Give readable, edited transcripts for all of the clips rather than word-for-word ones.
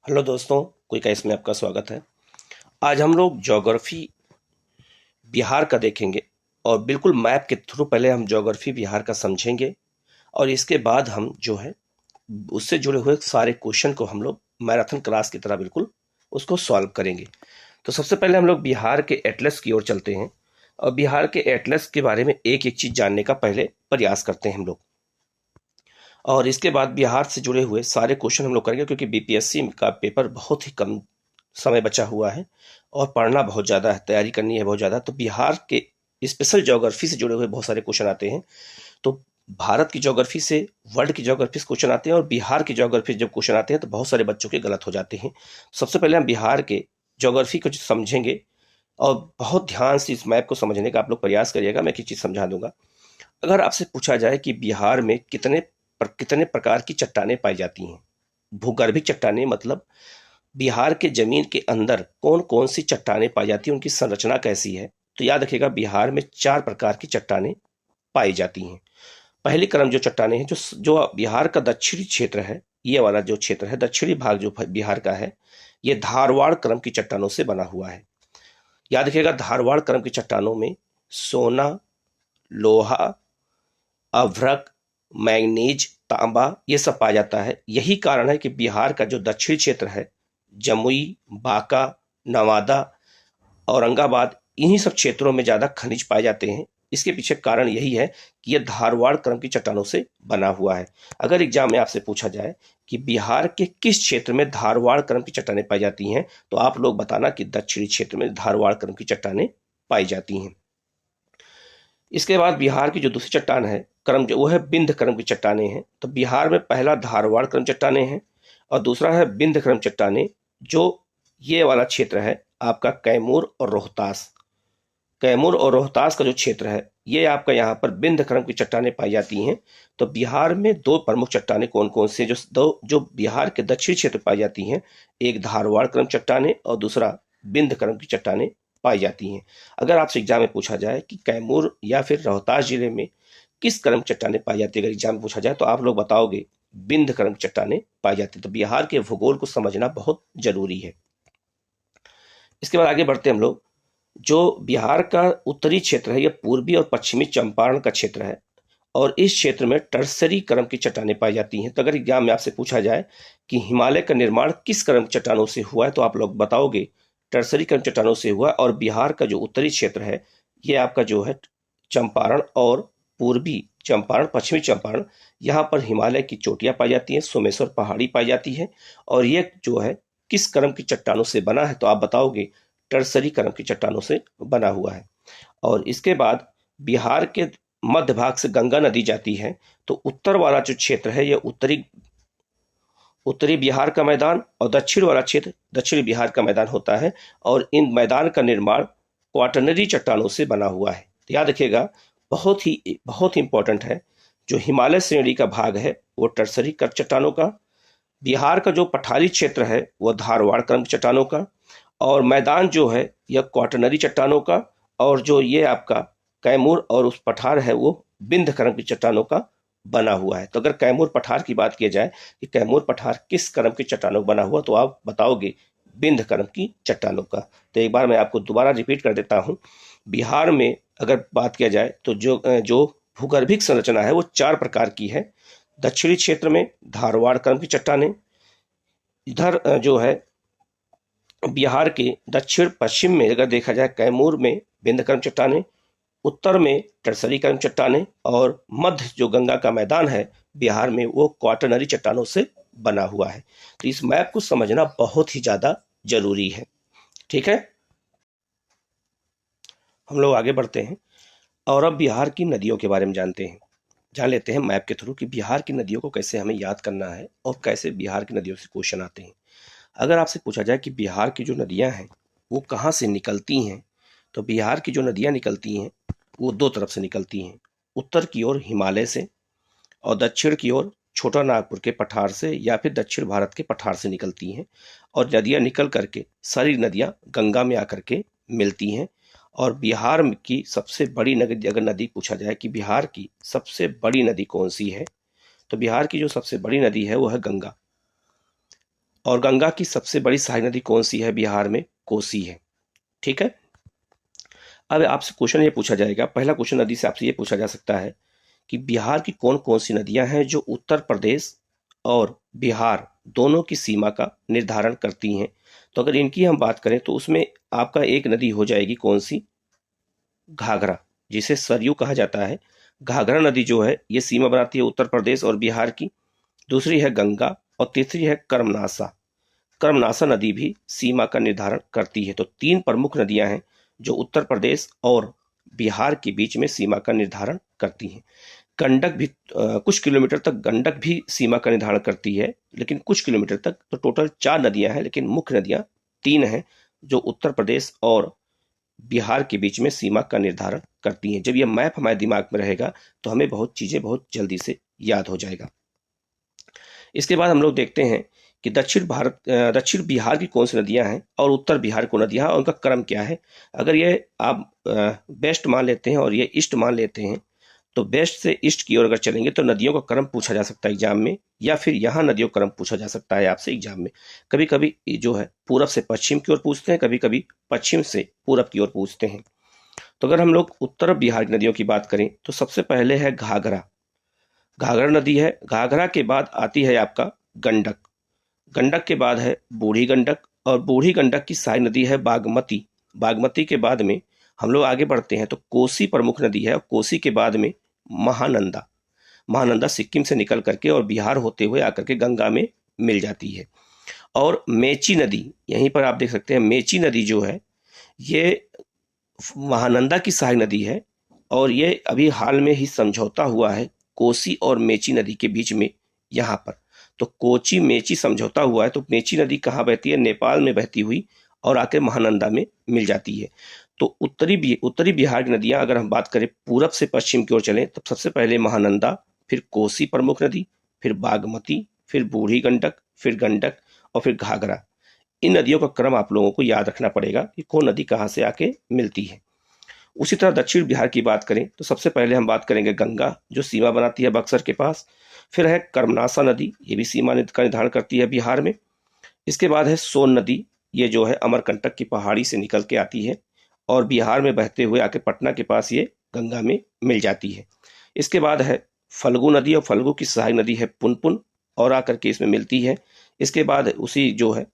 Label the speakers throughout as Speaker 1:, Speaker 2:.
Speaker 1: Hello दोस्तों, quick ice में आपका स्वागत है। आज हम लोग ज्योग्राफी बिहार का देखेंगे और बिल्कुल मैप के थ्रू पहले हम ज्योग्राफी बिहार का समझेंगे और इसके बाद हम जो है उससे जुड़े हुए सारे क्वेश्चन को हम लोग मैराथन क्लास की तरह बिल्कुल उसको सॉल्व करेंगे। तो सबसे पहले हम लोग बिहार के एटलस की ओर चलते हैं और बिहार के एटलस के बारे में एक एक चीज जानने का पहले प्रयास करते हैं हम लोग, और इसके बाद बिहार से जुड़े हुए सारे क्वेश्चन हम लोग करेंगे क्योंकि बीपीएससी का पेपर बहुत ही कम समय बचा हुआ है और पढ़ना बहुत ज़्यादा है, तैयारी करनी है बहुत ज़्यादा। तो बिहार के स्पेशल ज्योग्राफी से जुड़े हुए बहुत सारे क्वेश्चन आते हैं। तो भारत की ज्योग्राफी से वर्ल्ड की ज्योग्राफी से क्वेश्चन आते हैं और बिहार की ज्योग्राफी जब क्वेश्चन आते हैं तो बहुत सारे बच्चों के गलत हो जाते हैं। सबसे पहले हम बिहार के ज्योग्राफी को समझेंगे और बहुत ध्यान से इस मैप को समझने का आप लोग प्रयास करिएगा। मैं एक चीज़ समझा दूंगा। अगर आपसे पूछा जाए कि बिहार में कितने प्रकार की चट्टानें पाई जाती हैं, भूगर्भिक चट्टानें मतलब बिहार के जमीन के अंदर कौन कौन सी चट्टानें पाई जाती हैं, उनकी संरचना कैसी है, तो याद रखिएगा बिहार में 4 प्रकार की चट्टानें पाई जाती हैं। पहली क्रम जो चट्टानें हैं, जो जो बिहार का दक्षिणी क्षेत्र है, ये वाला जो क्षेत्र है दक्षिणी भाग जो बिहार का है, ये धारवाड़ क्रम की चट्टानों से बना हुआ है। याद रखिएगा धारवाड़ क्रम की चट्टानों में सोना, लोहा, अभ्रक, मैंगनीज, तांबा ये सब पाया जाता है। यही कारण है कि बिहार का जो दक्षिण क्षेत्र है, जमुई, बांका, नवादा, औरंगाबाद, इन्हीं सब क्षेत्रों में ज्यादा खनिज पाए जाते हैं। इसके पीछे कारण यही है कि यह धारवाड़ क्रम की चट्टानों से बना हुआ है। अगर एग्जाम में आपसे पूछा जाए कि बिहार के किस क्षेत्र में धारवाड़ क्रम की चट्टानें पाई जाती हैं, तो आप लोग बताना कि दक्षिणी क्षेत्र में धारवाड़ क्रम की चट्टानें पाई जाती हैं। इसके बाद बिहार की जो दूसरी चट्टान है क्रम, जो वो है बिंद क्रम की चट्टानें हैं। तो बिहार में पहला धारवाड़ क्रम चट्टानें हैं और दूसरा है बिंद क्रम चट्टानें, जो ये वाला क्षेत्र है आपका कैमूर और रोहतास। कैमूर और रोहतास का जो क्षेत्र है ये आपका यहाँ पर बिंद क्रम की चट्टानें पाई जाती हैं। तो बिहार में दो प्रमुख चट्टानें कौन कौन सी जो बिहार के दक्षिण क्षेत्र पाई जाती हैं, एक धारवाड़ क्रम चट्टानें और दूसरा बिंद क्रम की चट्टानें पाई जाती हैं। अगर आपसे एग्जाम में पूछा जाए कि कैमूर या फिर रोहतास जिले में किस क्रम की चट्टानें पाई जाती है, अगर एग्जाम में पूछा जाए तो आप लोग बताओगे बिंद क्रम की चट्टानें पाई जाती है। तो बिहार के भूगोल को समझना बहुत जरूरी है। इसके बाद आगे बढ़ते हैं हम लोग। जो बिहार का उत्तरी क्षेत्र है यह पूर्वी और पश्चिमी चंपारण का क्षेत्र है और इस क्षेत्र में टर्सरी क्रम की चट्टानें पाई जाती हैं। तो अगर एग्जाम में आपसे पूछा जाए कि हिमालय का निर्माण किस क्रम की चट्टानों से हुआ है, तो आप लोग बताओगे टर्सरी क्रम चट्टानों से हुआ। और बिहार का जो उत्तरी क्षेत्र है ये आपका जो है चंपारण और पूर्वी चंपारण, पश्चिमी चंपारण, यहाँ पर हिमालय की चोटियां पाई जाती हैं, सोमेश्वर पहाड़ी पाई जाती है। और ये जो है किस क्रम की चट्टानों से बना है, तो आप बताओगे टर्सरी क्रम की चट्टानों से बना हुआ है। और इसके बाद बिहार के मध्य भाग से गंगा नदी जाती है। तो उत्तर वाला जो क्षेत्र है यह उत्तरी उत्तरी बिहार का मैदान और दक्षिण वाला क्षेत्र दक्षिणी बिहार का मैदान होता है। और इन मैदान का निर्माण क्वाटरनरी चट्टानों से बना हुआ है। तो याद रखिएगा बहुत ही इंपॉर्टेंट है। जो हिमालय श्रेणी का भाग है वो टर्सरी कर चट्टानों का, बिहार का जो पठारी क्षेत्र है वह धारवाड़ क्रम चट्टानों का, और मैदान जो है यह क्वाटरनरी चट्टानों का, और जो ये आपका कैमूर और उस पठार है वो बिंद क्रम की चट्टानों का बना हुआ है। तो अगर कैमूर पठार की बात की जाए कि कैमूर पठार किस क्रम की चट्टानों का बना हुआ, तो आप बताओगे बिंद क्रम की चट्टानों का। तो एक बार मैं आपको दोबारा रिपीट कर देता हूँ। बिहार में अगर बात किया जाए तो जो भूगर्भिक संरचना है वो 4 प्रकार की है। दक्षिणी क्षेत्र में धारवाड़ क्रम की चट्टानें, इधर जो है बिहार के दक्षिण पश्चिम में अगर देखा जाए कैमूर में बिंद क्रम चट्टानें, उत्तर में टर्सरी क्रम चट्टानें, और मध्य जो गंगा का मैदान है बिहार में वो क्वाटरनरी चट्टानों से बना हुआ है। तो इस मैप को समझना बहुत ही ज्यादा जरूरी है। ठीक है, हम लोग आगे बढ़ते हैं और अब बिहार की नदियों के बारे में जान लेते हैं मैप के थ्रू कि बिहार की नदियों को कैसे हमें याद करना है और कैसे बिहार की नदियों से क्वेश्चन आते हैं। अगर आपसे पूछा जाए कि बिहार की जो नदियां हैं वो कहाँ से निकलती हैं, तो बिहार की जो नदियां निकलती हैं वो 2 तरफ से निकलती हैं। उत्तर की ओर हिमालय से और दक्षिण की ओर छोटा नागपुर के पठार से या फिर दक्षिण भारत के पठार से निकलती हैं। और नदियां निकल करके सारी नदियां गंगा में आकर के मिलती हैं। और बिहार की सबसे बड़ी नदी, अगर नदी पूछा जाए कि बिहार की सबसे बड़ी नदी कौन सी है, तो बिहार की जो सबसे बड़ी नदी है वो है गंगा। और गंगा की सबसे बड़ी सहायक नदी कौन सी है बिहार में? कोसी है। ठीक है। अब आपसे क्वेश्चन ये पूछा जाएगा, पहला क्वेश्चन नदी से आपसे ये पूछा जा सकता है कि बिहार की कौन कौन सी नदियां हैं जो उत्तर प्रदेश और बिहार दोनों की सीमा का निर्धारण करती हैं। तो अगर इनकी हम बात करें तो उसमें आपका एक नदी हो जाएगी कौन सी? घाघरा, जिसे सरयू कहा जाता है। घाघरा नदी जो है ये सीमा बनाती है उत्तर प्रदेश और बिहार की। दूसरी है गंगा और तीसरी है कर्मनासा। कर्मनासा नदी भी सीमा का निर्धारण करती है। तो तीन प्रमुख नदियां हैं जो उत्तर प्रदेश और बिहार के बीच में सीमा का निर्धारण करती हैं। गंडक भी कुछ किलोमीटर तक गंडक भी सीमा का निर्धारण करती है, लेकिन कुछ किलोमीटर तक। तो टोटल 4 नदियां हैं, लेकिन मुख्य नदियां 3 हैं जो उत्तर प्रदेश और बिहार के बीच में सीमा का निर्धारण करती हैं। जब यह मैप हमारे दिमाग में रहेगा तो हमें बहुत चीजें बहुत जल्दी से याद हो जाएगा। इसके बाद हम लोग देखते हैं कि दक्षिण बिहार की कौन सी नदियां हैं और उत्तर बिहार को नदियां हैं और उनका क्रम क्या है। अगर ये आप वेस्ट मान लेते हैं और ये ईस्ट मान लेते हैं, तो वेस्ट से ईस्ट की ओर अगर चलेंगे तो नदियों का क्रम पूछा जा सकता है एग्जाम में, या फिर यहाँ नदियों का क्रम पूछा जा सकता है आपसे एग्जाम में। कभी कभी जो है पूरब से पश्चिम की ओर पूछते हैं, कभी कभी पश्चिम से पूरब की ओर पूछते हैं। तो अगर हम लोग उत्तर बिहार की नदियों की बात करें तो सबसे पहले है घाघरा। घाघरा नदी है। घाघरा के बाद आती है आपका गंडक। गंडक के बाद है बूढ़ी गंडक, और बूढ़ी गंडक की सहायक नदी है बागमती। बागमती के बाद में हम लोग आगे बढ़ते हैं तो कोसी प्रमुख नदी है, और कोसी के बाद में महानंदा। महानंदा सिक्किम से निकल करके और बिहार होते हुए आकर के गंगा में मिल जाती है। और मेची नदी, यहीं पर आप देख सकते हैं मेची नदी जो है ये महानंदा की सहायक नदी है, और ये अभी हाल में ही समझौता हुआ है कोसी और मेची नदी के बीच में यहाँ पर। तो कोची मेची समझौता हुआ है, तो मेची नदी कहाँ बहती है? नेपाल में बहती हुई और आके महानंदा में मिल जाती है। तो उत्तरी बिहार की नदियां अगर हम बात करें पूरब से पश्चिम की ओर चलें, तब सबसे पहले महानंदा, फिर कोसी प्रमुख नदी, फिर बागमती, फिर बूढ़ी गंडक, फिर गंडक और फिर घाघरा। इन नदियों का क्रम आप लोगों को याद रखना पड़ेगा कि कौन नदी कहाँ से आके मिलती है। उसी तरह दक्षिण बिहार की बात करें तो सबसे पहले हम बात करेंगे गंगा, जो सीमा बनाती है बक्सर के पास। फिर है कर्मनासा नदी, ये भी सीमा का निर्धारण करती है बिहार में। इसके बाद है सोन नदी, ये जो है अमरकंटक की पहाड़ी से निकल के आती है और बिहार में बहते हुए आके पटना के पास ये गंगा में मिल जाती है। इसके बाद है फल्गु नदी, और फल्गु की सहायक नदी है पुनपुन, और आकर के इसमें मिलती है। इसके बाद उसी जो है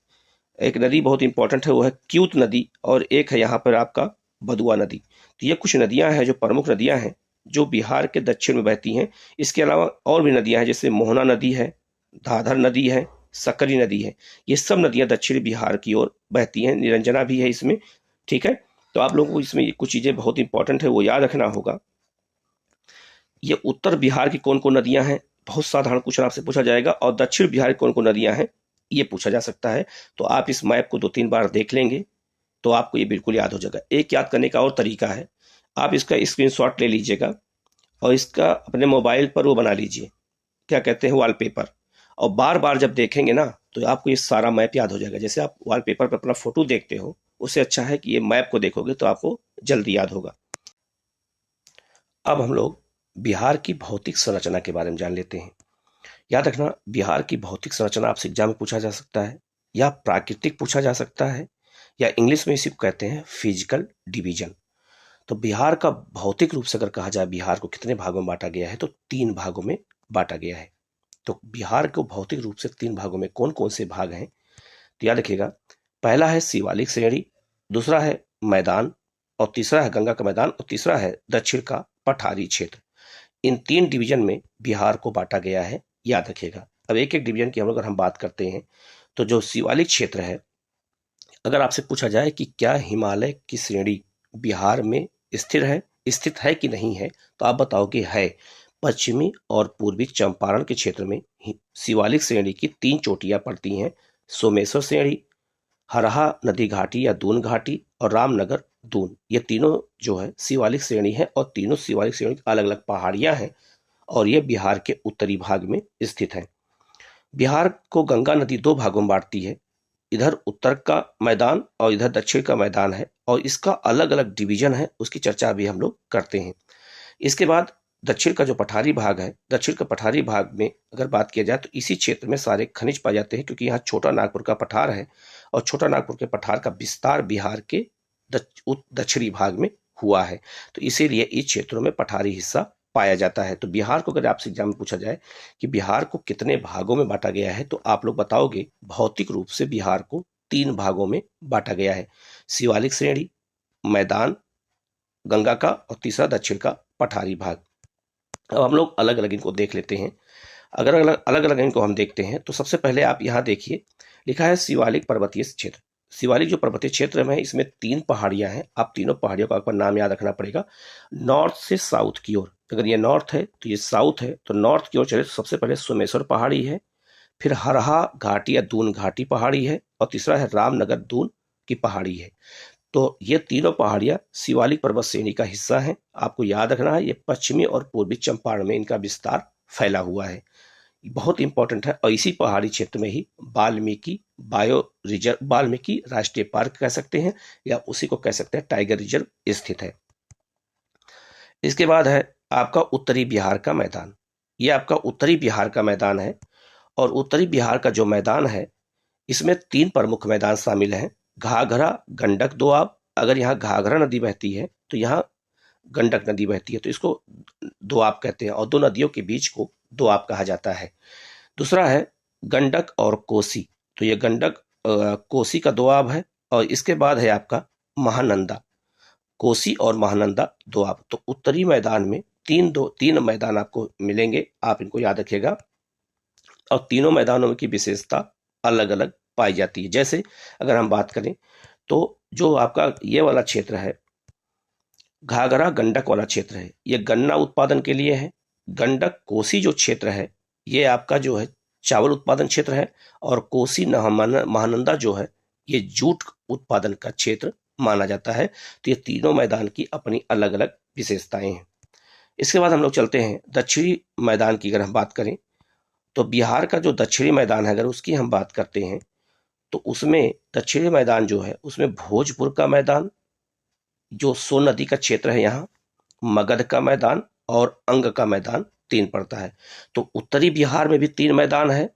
Speaker 1: एक नदी बहुत इंपॉर्टेंट है, वो है क्यूत नदी, और एक है यहाँ पर आपका बदुआ नदी। तो ये कुछ नदियां हैं जो प्रमुख नदियां हैं जो बिहार के दक्षिण में बहती हैं। इसके अलावा और भी नदियां हैं, जैसे मोहना नदी है, धाधर नदी है, सकरी नदी है। ये सब नदियां दक्षिण बिहार की ओर बहती हैं। निरंजना भी है इसमें। ठीक है। तो आप लोगों को इसमें कुछ चीजें बहुत इंपॉर्टेंट है वो याद रखना होगा। ये उत्तर बिहार की कौन कौन नदियां हैं, बहुत साधारण क्वेश्चन आपसे पूछा जाएगा। और दक्षिण बिहार की कौन कौन नदियां हैं ये पूछा जा सकता है। तो आप इस मैप को 2-3 बार देख लेंगे तो आपको ये बिल्कुल याद हो जाएगा। एक याद करने का और तरीका है, आप इसका स्क्रीनशॉट ले लीजिएगा और इसका अपने मोबाइल पर वो बना लीजिए, क्या कहते हैं, वॉलपेपर। और बार बार जब देखेंगे ना तो आपको ये सारा मैप याद हो जाएगा। जैसे आप वॉलपेपर पर अपना फोटो देखते हो, उससे अच्छा है कि ये मैप को देखोगे तो आपको जल्दी याद होगा। अब हम लोग बिहार की भौतिक संरचना के बारे में जान लेते हैं। याद रखना, बिहार की भौतिक संरचना आपसे एग्जाम में पूछा जा सकता है, या प्राकृतिक पूछा जा सकता है, या इंग्लिश में इसी को कहते हैं फिजिकल डिवीजन। तो बिहार का भौतिक रूप से अगर कहा जाए बिहार को कितने भागों में बांटा गया है, तो 3 भागों में बांटा गया है। तो बिहार को भौतिक रूप से 3 भागों में कौन कौन से भाग हैं, तो याद रखिएगा, पहला है शिवालिक श्रेणी, दूसरा है मैदान, और तीसरा है गंगा का मैदान, और तीसरा है दक्षिण का पठारी क्षेत्र। इन 3 डिवीजन में बिहार को बांटा गया है, याद रखिएगा। अब एक एक डिवीजन की अगर हम बात करते हैं तो जो शिवालिक क्षेत्र है, अगर आपसे पूछा जाए कि क्या हिमालय की श्रेणी बिहार में स्थित है कि नहीं है, तो आप बताओगे है। पश्चिमी और पूर्वी चंपारण के क्षेत्र में शिवालिक श्रेणी की 3 चोटियां पड़ती हैं, सोमेश्वर श्रेणी, हरहा नदी घाटी या दून घाटी, और रामनगर दून। ये तीनों जो है शिवालिक श्रेणी है, और तीनों शिवालिक श्रेणी अलग अलग पहाड़ियां हैं, और ये बिहार के उत्तरी भाग में स्थित है। बिहार को गंगा नदी 2 भागों में बांटती है, इधर उत्तर का मैदान और इधर दक्षिण का मैदान है, और इसका अलग अलग डिवीजन है, उसकी चर्चा भी हम लोग करते हैं। इसके बाद दक्षिण का जो पठारी भाग है, दक्षिण का पठारी भाग में अगर बात किया जाए तो इसी क्षेत्र में सारे खनिज पाए जाते हैं, क्योंकि यहाँ छोटा नागपुर का पठार है और छोटा नागपुर के पठार का विस्तार बिहार के दक्षिणी भाग में हुआ है, तो इसीलिए इस क्षेत्रों में पठारी हिस्सा पाया जाता है। तो बिहार को अगर आपसे एग्जाम में पूछा जाए कि बिहार को कितने भागों में बांटा गया है, तो आप लोग बताओगे भौतिक रूप से बिहार को 3 भागों में बांटा गया है, शिवालिक श्रेणी, मैदान गंगा का, और तीसरा दक्षिण का पठारी भाग। अब हम लोग अलग अलग इनको देख लेते हैं। अगर अलग अलग इनको हम देखते हैं तो सबसे पहले आप यहाँ देखिए, लिखा है शिवालिक पर्वतीय क्षेत्र। शिवालिक जो पर्वतीय क्षेत्र में है, इसमें 3 पहाड़ियां हैं। आप तीनों पहाड़ियों का आपको नाम याद रखना पड़ेगा, नॉर्थ से साउथ की ओर। अगर ये नॉर्थ है तो ये साउथ है, तो नॉर्थ की ओर चले तो सबसे पहले सोमेश्वर पहाड़ी है, फिर हरहा घाटी या दून घाटी पहाड़ी है, और तीसरा है रामनगर दून की पहाड़ी है। तो ये तीनों पहाड़ियां शिवालिक पर्वत श्रेणी का हिस्सा हैं। आपको याद रखना है, ये पश्चिमी और पूर्वी चंपारण में इनका विस्तार फैला हुआ है, बहुत इंपॉर्टेंट है। और इसी पहाड़ी क्षेत्र में ही वाल्मीकि बायो रिजर्व, वाल्मीकि राष्ट्रीय पार्क कह सकते हैं, या उसी को कह सकते हैं टाइगर रिजर्व स्थित है। इसके बाद है आपका उत्तरी बिहार का मैदान। ये आपका उत्तरी बिहार का मैदान है, और उत्तरी बिहार का जो मैदान है इसमें 3 प्रमुख मैदान शामिल हैं, घाघरा, गंडक, दोआब। अगर यहाँ घाघरा नदी बहती है तो यहाँ गंडक नदी बहती है, तो इसको दोआब कहते हैं, और 2 नदियों के बीच को दोआब कहा जाता है। दूसरा है गंडक और कोसी, तो ये गंडक कोसी का दोआब है। और इसके बाद है आपका महानंदा, कोसी और महानंदा दोआब। तो उत्तरी मैदान में 3 मैदान आपको मिलेंगे, आप इनको याद रखिएगा। और तीनों मैदानों की विशेषता अलग अलग पाई जाती है। जैसे अगर हम बात करें तो जो आपका ये वाला क्षेत्र है, घाघरा गंडक वाला क्षेत्र है, ये गन्ना उत्पादन के लिए है। गंडक कोसी जो क्षेत्र है ये आपका जो है चावल उत्पादन क्षेत्र है, और कोसी महानंदा जो है ये जूट उत्पादन का क्षेत्र माना जाता है। तो ये तीनों मैदान की अपनी अलग अलग विशेषताएं हैं। इसके बाद हम लोग चलते हैं दक्षिणी मैदान की। अगर हम बात करें तो बिहार का जो दक्षिणी मैदान है, अगर उसकी हम बात करते हैं तो उसमें दक्षिणी मैदान जो है उसमें भोजपुर का मैदान, जो सोन नदी का क्षेत्र है यहाँ, मगध का मैदान और अंग का मैदान 3 पड़ता है। तो उत्तरी बिहार में भी 3 मैदान है,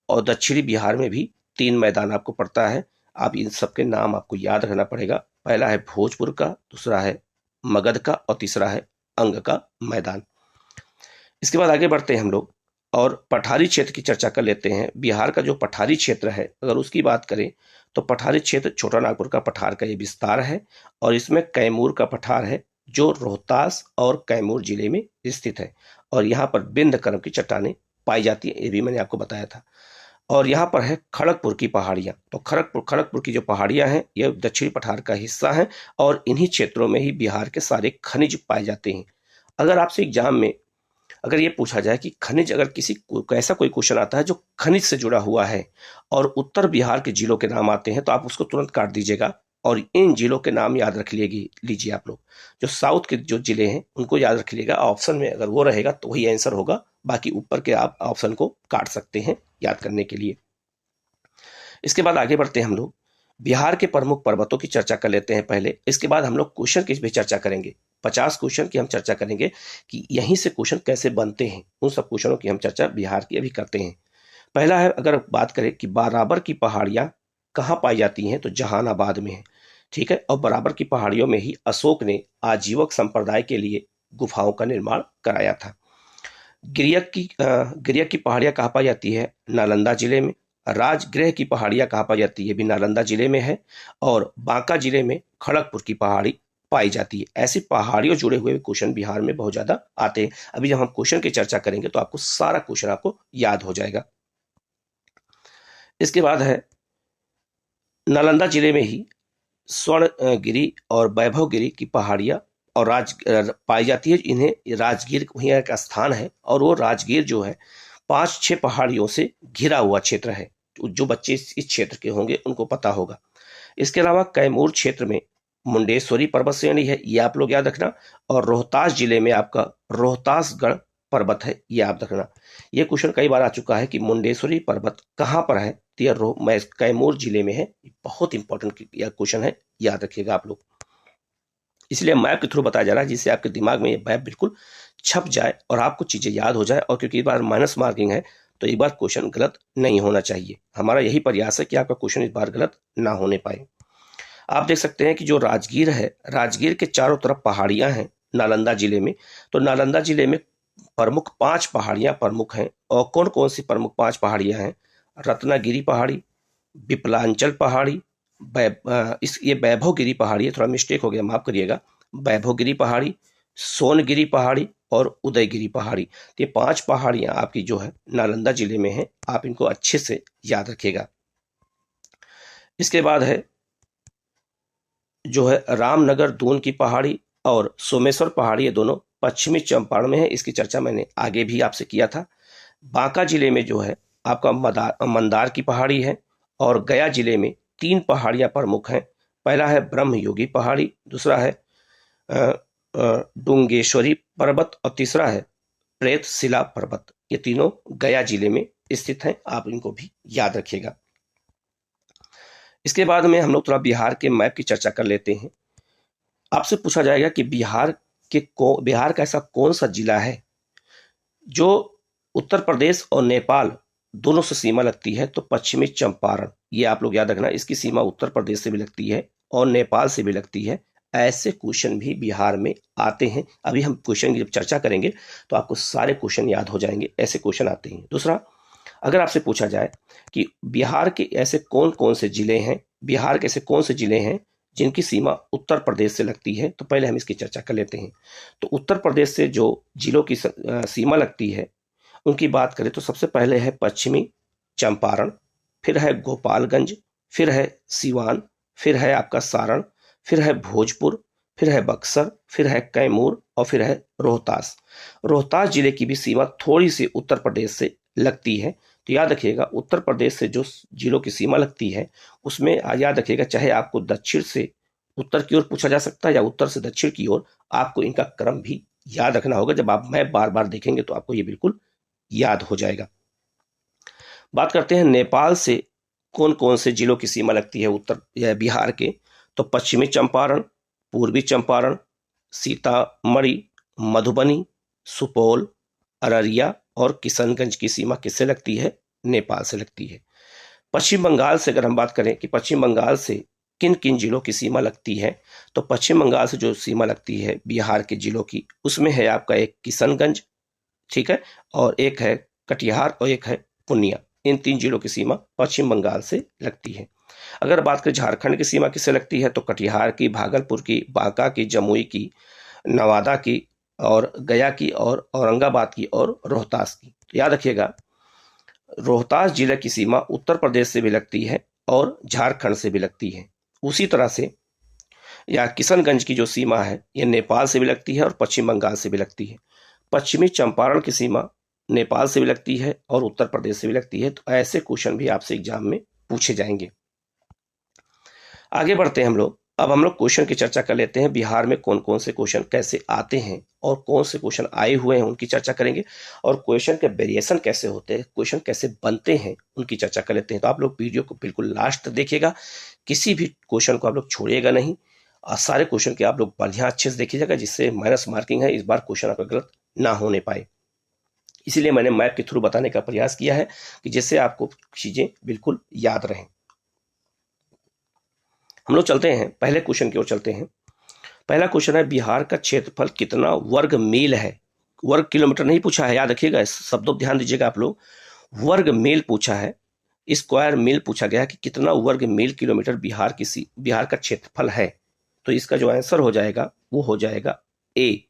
Speaker 1: और दक्षिणी बिहार में भी 3 मैदान आपको पड़ता है। आप इन सबके नाम आपको याद रखना पड़ेगा। पहला है भोजपुर का, दूसरा है मगध का, और तीसरा है अंग का मैदान। इसके बाद आगे बढ़ते हैं हम लोग और पठारी क्षेत्र की चर्चा कर लेते हैं। बिहार का जो पठारी क्षेत्र है अगर उसकी बात करें तो पठारी क्षेत्र छोटा नागपुर का पठार का ये विस्तार है, और इसमें कैमूर का पठार है जो रोहतास और कैमूर जिले में स्थित है, और यहाँ पर विंध्यकर्म की चट्टानें पाई जाती है, ये भी मैंने आपको बताया था। और यहाँ पर है खड़गपुर की पहाड़ियाँ। तो खड़गपुर की जो पहाड़ियाँ हैं ये दक्षिणी पठार का हिस्सा है, और इन्हीं क्षेत्रों में ही बिहार के सारे खनिज पाए जाते हैं। अगर आपसे एग्जाम में अगर ये पूछा जाए कि खनिज, अगर किसी ऐसा कोई क्वेश्चन आता है जो खनिज से जुड़ा हुआ है और उत्तर बिहार के जिलों के नाम आते हैं, तो आप उसको तुरंत काट दीजिएगा, और इन जिलों के नाम याद रख लीजिए आप लोग। जो साउथ के जो जिले हैं उनको याद रख लीजिएगा, ऑप्शन में अगर वो रहेगा तो वही आंसर होगा, बाकी ऊपर के आप ऑप्शन को काट सकते हैं याद करने के लिए। इसके बाद आगे बढ़ते हैं हम लोग, बिहार के प्रमुख पर्वतों की चर्चा कर लेते हैं पहले। इसके बाद हम लोग क्वेश्चन की भी चर्चा करेंगे, 50 क्वेश्चन की हम चर्चा करेंगे कि यहीं से क्वेश्चन कैसे बनते हैं, उन सब क्वेश्चनों की हम चर्चा बिहार की अभी करते हैं। पहला है, अगर बात करें कि बराबर की पहाड़ियां कहाँ पाई जाती हैं, तो जहानाबाद में है, ठीक है। और बराबर की पहाड़ियों में ही अशोक ने आजीवक संप्रदाय के लिए गुफाओं का निर्माण कराया था। गिरियक की पहाड़ियां कहाँ पाई जाती है, नालंदा जिले में। राजगृह की पहाड़ियां कहाँ पाई जाती है, भी नालंदा जिले में है। और बांका जिले में खड़गपुर की पहाड़ी पाई जाती है। ऐसी पहाड़ियों जुड़े हुए क्वेश्चन बिहार में बहुत ज्यादा आते हैं। अभी जब हम क्वेश्चन की चर्चा करेंगे तो आपको सारा क्वेश्चन आपको याद हो जाएगा। इसके बाद है, नालंदा जिले में ही स्वर्णगिरी और वैभवगिरी की पहाड़ियां और पाई जाती है। इन्हें राजगीर वहीं का स्थान है, और वो राजगीर जो है 5-6 पहाड़ियों से घिरा हुआ क्षेत्र है। जो बच्चे इस क्षेत्र के होंगे उनको पता होगा। इसके अलावा कैमूर क्षेत्र में मुंडेश्वरी पर्वत श्रेणी है, ये आप लोग याद रखना। और रोहतास जिले में आपका रोहतासगढ़ पर्वत है, ये याद रखना। ये क्वेश्चन कई बार आ चुका है कि मुंडेश्वरी पर्वत कहाँ पर है, तो यह कैमूर जिले में है। बहुत इंपॉर्टेंट क्वेश्चन है, याद रखिएगा आप लोग। इसलिए मैप के थ्रू बताया जा रहा है, जिससे आपके दिमाग में ये मैप बिल्कुल छप जाए और आपको चीज़ें याद हो जाए। और क्योंकि इस बार माइनस मार्किंग है तो एक बार क्वेश्चन गलत नहीं होना चाहिए। हमारा यही प्रयास है कि आपका क्वेश्चन इस बार गलत ना होने पाए। आप देख सकते हैं कि जो राजगीर है, राजगीर के चारों तरफ पहाड़ियां हैं नालंदा जिले में। तो नालंदा जिले में प्रमुख 5 पहाड़ियां प्रमुख हैं। और कौन कौन सी प्रमुख 5 पहाड़ियां हैं? रत्नागिरी पहाड़ी, विपलांचल पहाड़ी, ये वैभवगिरी पहाड़ी है, थोड़ा मिस्टेक हो गया, माफ करिएगा। वैभवगिरी पहाड़ी, सोनगिरी पहाड़ी और उदयगिरी पहाड़ी। ये 5 पहाड़ियां आपकी जो है नालंदा जिले में है, आप इनको अच्छे से याद रखिएगा। इसके बाद है जो है रामनगर दून की पहाड़ी और सोमेश्वर पहाड़ी, ये दोनों पश्चिमी चंपारण में है। इसकी चर्चा मैंने आगे भी आपसे किया था। बांका जिले में जो है आपका मंदार की पहाड़ी है। और गया जिले में 3 पहाड़ियां प्रमुख हैं। पहला है ब्रह्मयोगी पहाड़ी, दूसरा है डुंगेश्वरी पर्वत और तीसरा है प्रेतशिला पर्वत। ये तीनों गया जिले में स्थित हैं, आप इनको भी याद रखिएगा। इसके बाद में हम लोग थोड़ा बिहार के मैप की चर्चा कर लेते हैं। आपसे पूछा जाएगा कि बिहार का ऐसा कौन सा जिला है जो उत्तर प्रदेश और नेपाल दोनों से सीमा लगती है? तो पश्चिमी चंपारण, ये आप लोग याद रखना, इसकी सीमा उत्तर प्रदेश से भी लगती है और नेपाल से भी लगती है। ऐसे क्वेश्चन भी बिहार में आते हैं। अभी हम क्वेश्चन की जब चर्चा करेंगे तो आपको सारे क्वेश्चन याद हो जाएंगे, ऐसे क्वेश्चन आते हैं। दूसरा, अगर आपसे पूछा जाए कि बिहार के ऐसे कौन कौन से जिले हैं, बिहार के ऐसे कौन से जिले हैं जिनकी सीमा उत्तर प्रदेश से लगती है, तो पहले हम इसकी चर्चा कर लेते हैं। तो उत्तर प्रदेश से जो जिलों की सीमा लगती है उनकी बात करें तो सबसे पहले है पश्चिमी चंपारण, फिर है गोपालगंज, फिर है सिवान, फिर है आपका सारण, फिर है भोजपुर, फिर है बक्सर, फिर है कैमूर और फिर है रोहतास। रोहतास जिले की भी सीमा थोड़ी सी उत्तर प्रदेश से लगती है। तो याद रखिएगा, उत्तर प्रदेश से जो जिलों की सीमा लगती है उसमें याद रखिएगा, चाहे आपको दक्षिण से उत्तर की ओर पूछा जा सकता है या उत्तर से दक्षिण की ओर, आपको इनका क्रम भी याद रखना होगा। जब आप मैप बार बार देखेंगे तो आपको ये बिल्कुल याद हो जाएगा। बात करते हैं नेपाल से कौन कौन से जिलों की सीमा लगती है उत्तर या बिहार के। तो पश्चिमी चंपारण, पूर्वी चंपारण, सीतामढ़ी, मधुबनी, सुपौल, अररिया और किशनगंज की सीमा किससे लगती है? नेपाल से लगती है। पश्चिम बंगाल से अगर हम बात करें कि पश्चिम बंगाल से किन किन जिलों की सीमा लगती है, तो पश्चिम बंगाल से जो सीमा लगती है बिहार के जिलों की, उसमें है आपका एक किशनगंज, ठीक है, और एक है कटिहार और एक है पूर्णिया। इन 3 जिलों की सीमा पश्चिम बंगाल से लगती है। अगर बात करें झारखंड की सीमा किससे लगती है, तो कटिहार की, भागलपुर की, बांका की, जमुई की, नवादा की और गया की और औरंगाबाद की और रोहतास की। तो याद रखिएगा, रोहतास जिले की सीमा उत्तर प्रदेश से भी लगती है और झारखंड से भी लगती है। उसी तरह से या किशनगंज की जो सीमा है ये नेपाल से भी लगती है और पश्चिम बंगाल से भी लगती है। पश्चिमी चंपारण की सीमा नेपाल से भी लगती है और उत्तर प्रदेश से भी लगती है। तो ऐसे क्वेश्चन भी आपसे एग्जाम में पूछे जाएंगे। आगे बढ़ते हैं हम लोग। अब हम लोग क्वेश्चन की चर्चा कर लेते हैं, बिहार में कौन कौन से क्वेश्चन कैसे आते हैं और कौन से क्वेश्चन आए हुए हैं उनकी चर्चा करेंगे, और क्वेश्चन के वेरिएशन कैसे होते हैं, क्वेश्चन कैसे बनते हैं उनकी चर्चा कर लेते हैं। तो आप लोग वीडियो को बिल्कुल लास्ट तक देखिएगा, किसी भी क्वेश्चन को आप लोग छोड़िएगा नहीं और सारे क्वेश्चन के आप लोग बढ़िया अच्छे से देखिएगा, जिससे माइनस मार्किंग है, इस बार क्वेश्चन आपका गलत ना होने पाए। इसीलिए मैंने मैप के थ्रू बताने का प्रयास किया है कि जिससे आपको चीजें बिल्कुल याद रहें। हम लोग चलते हैं पहले क्वेश्चन की ओर चलते हैं। पहला क्वेश्चन है, बिहार का क्षेत्रफल कितना वर्ग मील है? वर्ग किलोमीटर नहीं पूछा है, याद रखिएगा, इस शब्दों ध्यान दीजिएगा आप लोग। वर्ग मील पूछा है, स्क्वायर मील पूछा गया कि कितना वर्ग मील किलोमीटर बिहार का क्षेत्रफल है। तो इसका जो आंसर हो जाएगा वो हो जाएगा ए,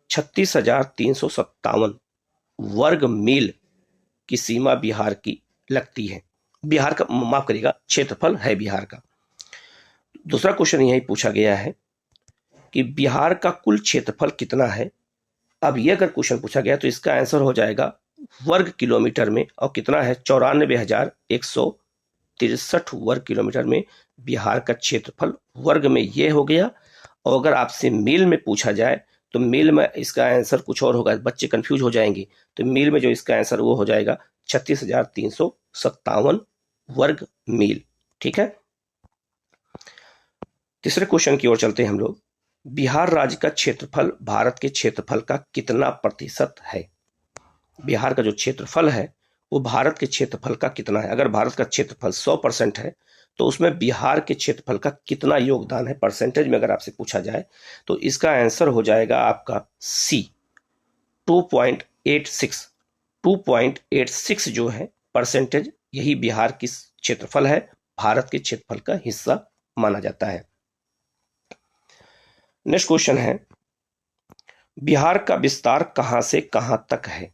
Speaker 1: 36,357 वर्ग मील की सीमा बिहार की लगती है। बिहार का, माफ करिएगा, क्षेत्रफल है बिहार का। दूसरा क्वेश्चन यही पूछा गया है कि बिहार का कुल क्षेत्रफल कितना है। अब ये अगर क्वेश्चन पूछा गया तो इसका आंसर हो जाएगा वर्ग किलोमीटर में, और कितना है? 94,163 वर्ग किलोमीटर में बिहार का क्षेत्रफल वर्ग में ये हो गया। और अगर आपसे मील में पूछा जाए तो मील में इसका आंसर कुछ और होगा, बच्चे कंफ्यूज हो जाएंगे। तो मील में जो इसका आंसर वो हो जाएगा 36,357 वर्ग मील, ठीक है। तीसरे क्वेश्चन की ओर चलते हैं हम लोग। बिहार राज्य का क्षेत्रफल भारत के क्षेत्रफल का कितना प्रतिशत है? बिहार का जो क्षेत्रफल है वो भारत के क्षेत्रफल का कितना है? अगर भारत का क्षेत्रफल 100% है तो उसमें बिहार के क्षेत्रफल का कितना योगदान है परसेंटेज में, अगर आपसे पूछा जाए तो इसका आंसर हो जाएगा आपका सी, 2.86। 2.86 जो है परसेंटेज, यही बिहार की क्षेत्रफल है, भारत के क्षेत्रफल का हिस्सा माना जाता है। नेक्स्ट क्वेश्चन है, बिहार का विस्तार कहां से कहां तक है?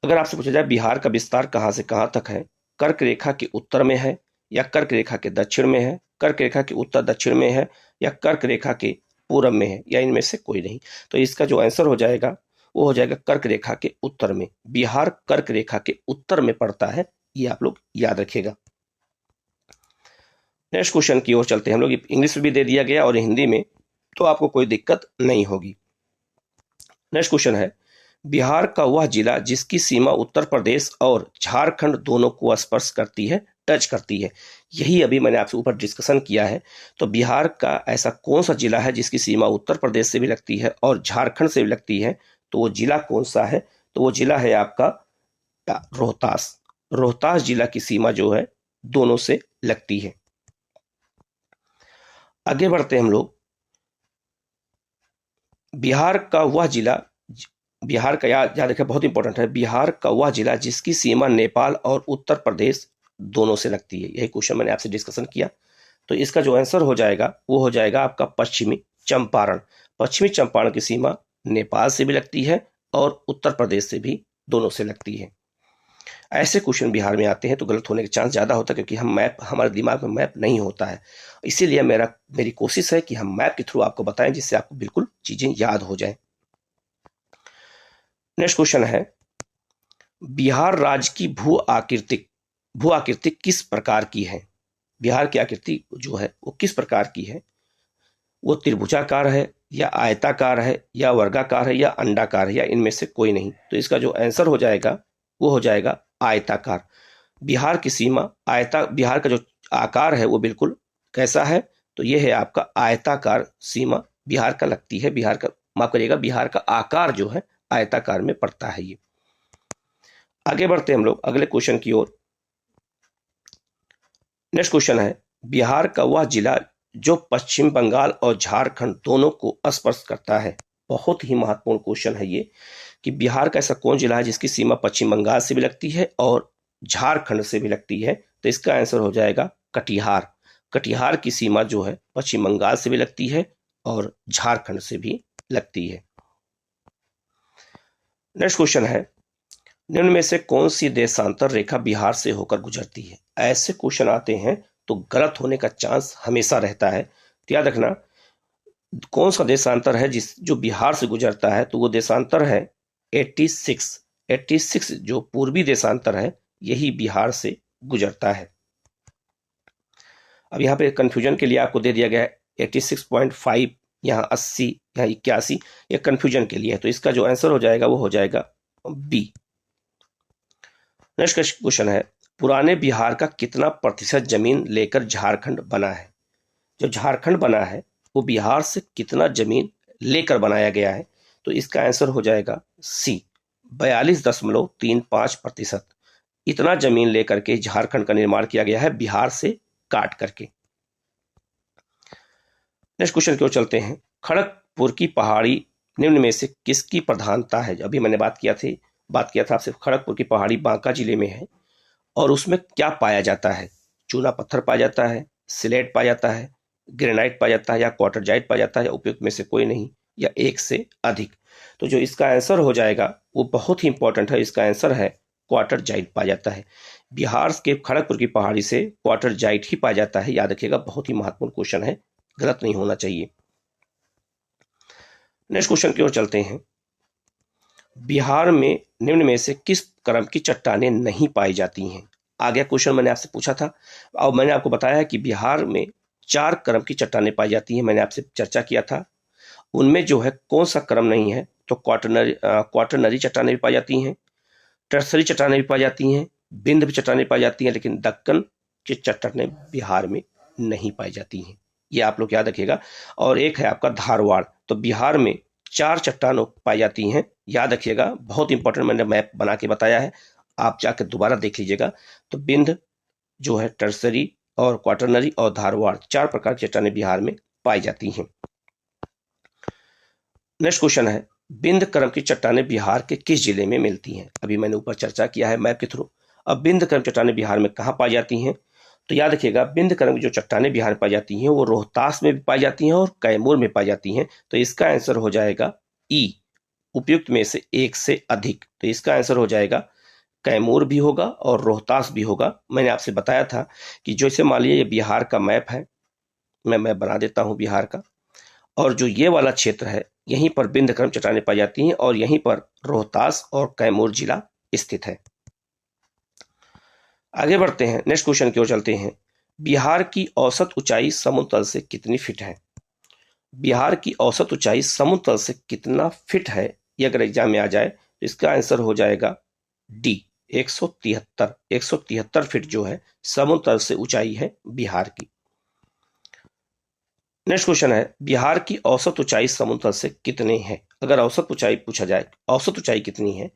Speaker 1: अगर आपसे पूछा जाए बिहार का विस्तार कहां से कहां तक है, कर्क रेखा के उत्तर में है या कर्क रेखा के दक्षिण में है, कर्क रेखा के उत्तर दक्षिण में है या कर्क रेखा के पूर्व में है, या इनमें से कोई नहीं, तो इसका जो आंसर हो जाएगा वो हो जाएगा कर्क रेखा के उत्तर में। बिहार कर्क रेखा के उत्तर में पड़ता है, ये आप लोग याद रखिएगा। नेक्स्ट क्वेश्चन की ओर चलते हैं हम लोग। इंग्लिश में भी दे दिया गया और हिंदी में, तो आपको कोई दिक्कत नहीं होगी। नेक्स्ट क्वेश्चन है, बिहार का वह जिला जिसकी सीमा उत्तर प्रदेश और झारखंड दोनों को स्पर्श करती है, टच करती है। यही अभी मैंने आपसे ऊपर डिस्कशन किया है। तो बिहार का ऐसा कौन सा जिला है जिसकी सीमा उत्तर प्रदेश से भी लगती है और झारखंड से भी लगती है? तो वो जिला कौन सा है? तो वो जिला है आपका रोहतास। रोहतास जिला की सीमा जो है दोनों से लगती है। आगे बढ़ते हैं हम लोग। बिहार का वह जिला, बिहार का याद रखें, बहुत इंपॉर्टेंट है, बिहार का वह जिला जिसकी सीमा नेपाल और उत्तर प्रदेश दोनों से लगती है। यही क्वेश्चन मैंने आपसे डिस्कशन किया। तो इसका जो आंसर हो जाएगा वो हो जाएगा आपका पश्चिमी चंपारण। पश्चिमी चंपारण की सीमा नेपाल से भी लगती है और उत्तर प्रदेश से भी दोनों से लगती है। ऐसे क्वेश्चन बिहार में आते हैं तो गलत होने के चांस ज्यादा होता है, क्योंकि हम मैप, हमारे दिमाग में मैप नहीं होता है। इसीलिए मेरी कोशिश है कि हम मैप के थ्रू आपको बताएं जिससे आपको बिल्कुल चीजें याद हो जाएं। नेक्स्ट क्वेश्चन है, बिहार राज्य की भू आकृति किस प्रकार की है? बिहार की आकृति जो है वो किस प्रकार की है? वो त्रिभुजाकार है या आयताकार है या वर्गाकार है या अंडाकार है या इनमें से कोई नहीं? तो इसका जो आंसर हो जाएगा वो हो जाएगा आयताकार। बिहार की सीमा बिहार का जो आकार है वो बिल्कुल कैसा है? तो ये है आपका आयताकार सीमा बिहार का लगती है। बिहार का, माफ करिएगा, बिहार का आकार जो है आयताकार में पड़ता है ये। आगे बढ़ते हैं हम लोग अगले क्वेश्चन की ओर। नेक्स्ट क्वेश्चन है, बिहार का वह जिला जो पश्चिम बंगाल और झारखंड दोनों को स्पर्श करता है। बहुत ही महत्वपूर्ण क्वेश्चन है ये कि बिहार का ऐसा कौन जिला है जिसकी सीमा पश्चिम बंगाल से भी लगती है और झारखंड से भी लगती है? तो इसका आंसर हो जाएगा कटिहार। कटिहार की सीमा जो है पश्चिम बंगाल से भी लगती है और झारखंड से भी लगती है। नेक्स्ट क्वेश्चन है, निम्न में से कौन सी देशांतर रेखा बिहार से होकर गुजरती है? ऐसे क्वेश्चन आते हैं तो गलत होने का चांस हमेशा रहता है, तो याद रखना कौन सा देशांतर है जो बिहार से गुजरता है। तो वो देशांतर है 86 जो पूर्वी देशांतर है, यही बिहार से गुजरता है। अब यहाँ पे कंफ्यूजन के लिए आपको दे दिया गया है 86.5, यहाँ 80, यहाँ 81, ये कंफ्यूजन के लिए है। तो इसका जो आंसर हो जाएगा वो हो जाएगा बी। नेक्स्ट क्वेश्चन है, पुराने बिहार का कितना प्रतिशत जमीन लेकर झारखंड बना है? जो झारखंड बना है वो बिहार से कितना जमीन लेकर बनाया गया है? तो इसका आंसर हो जाएगा सी, 42.35%। इतना जमीन लेकर के झारखंड का निर्माण किया गया है बिहार से काट करके। नेक्स्ट क्वेश्चन की ओर चलते हैं, खड़गपुर की पहाड़ी निम्न में से किसकी प्रधानता है? अभी मैंने बात किया था आपसे, खड़गपुर की पहाड़ी बांका जिले में है और उसमें क्या पाया जाता है? चूना पत्थर पाया जाता है, सिलेट पाया जाता है, ग्रेनाइट पाया जाता है या क्वार्टरजाइट पाया जाता है, या उपयुक्त में से कोई नहीं, या एक से अधिक? तो जो इसका आंसर हो जाएगा वो बहुत ही इंपॉर्टेंट है, इसका आंसर है क्वार्टरजाइट पाया जाता है। बिहार के खड़गपुर की पहाड़ी से क्वार्टरजाइट ही पाया जाता है, याद रखिएगा, बहुत ही महत्वपूर्ण क्वेश्चन है, गलत नहीं होना चाहिए। नेक्स्ट क्वेश्चन की ओर चलते हैं, बिहार में निम्न में से किस क्रम की चट्टानें नहीं पाई जाती हैं? आगे क्वेश्चन मैंने आपसे पूछा था और मैंने आपको बताया कि बिहार में 4 क्रम की चट्टानें पाई जाती हैं, मैंने आपसे चर्चा किया था। उनमें जो है कौन सा क्रम नहीं है? तो क्वाटरनरी चट्टानें भी पाई जाती हैं, टर्सरी चट्टानें भी पाई जाती हैं, बिंद चट्टानें पाई जाती हैं, लेकिन दक्कन की चट्टानें बिहार में नहीं पाई जाती हैं। ये आप लोग याद रखिएगा। और एक है आपका धारवाड़। तो बिहार में 4 चट्टानें पाई जाती हैं, याद रखिएगा, बहुत इंपॉर्टेंट, मैंने मैप बना के बताया है, आप जाकर दोबारा देख लीजिएगा। तो बिंद जो है, टर्सरी और क्वाटरनरी और धारवाड़, 4 प्रकार की चट्टानें बिहार में पाई जाती हैं। नेक्स्ट क्वेश्चन है, बिंद कर्म की चट्टानें बिहार के किस जिले में मिलती हैं? अभी मैंने ऊपर चर्चा किया है मैप के थ्रू। अब बिंद कर्म चट्टानें बिहार में कहाँ पाई जाती हैं? तो याद रखिएगा, बिंद कर्म की जो चट्टानें बिहार में पाई जाती हैं वो रोहतास में भी पाई जाती हैं और कैमूर में पाई जाती हैं। तो इसका आंसर हो जाएगा ई, उपयुक्त में से एक से अधिक। तो इसका आंसर हो जाएगा कैमूर भी होगा और रोहतास भी होगा। मैंने आपसे बताया था कि जैसे मान लीजिए ये बिहार का मैप है, मैं मैप बना देता हूं बिहार का, और जो ये वाला क्षेत्र है यहीं पर बिंद कर्म चट्टानें पाई जाती हैं और यहीं पर रोहतास और कैमूर जिला स्थित है। आगे बढ़ते हैं, नेक्स्ट क्वेश्चन की ओर चलते हैं। बिहार की औसत ऊंचाई समुद्र तल से कितनी फीट है? बिहार की औसत ऊंचाई समुद्र तल से कितना फीट है, ये अगर एग्जाम में आ जाए तो इसका आंसर हो जाएगा डी, 173। 173 फीट जो है समुद्र तल से ऊंचाई है बिहार की। नेक्स्ट क्वेश्चन है, बिहार की औसत ऊंचाई समुद्र तल से कितने हैं? अगर औसत ऊंचाई पूछा जाए, औसत ऊंचाई कितनी है,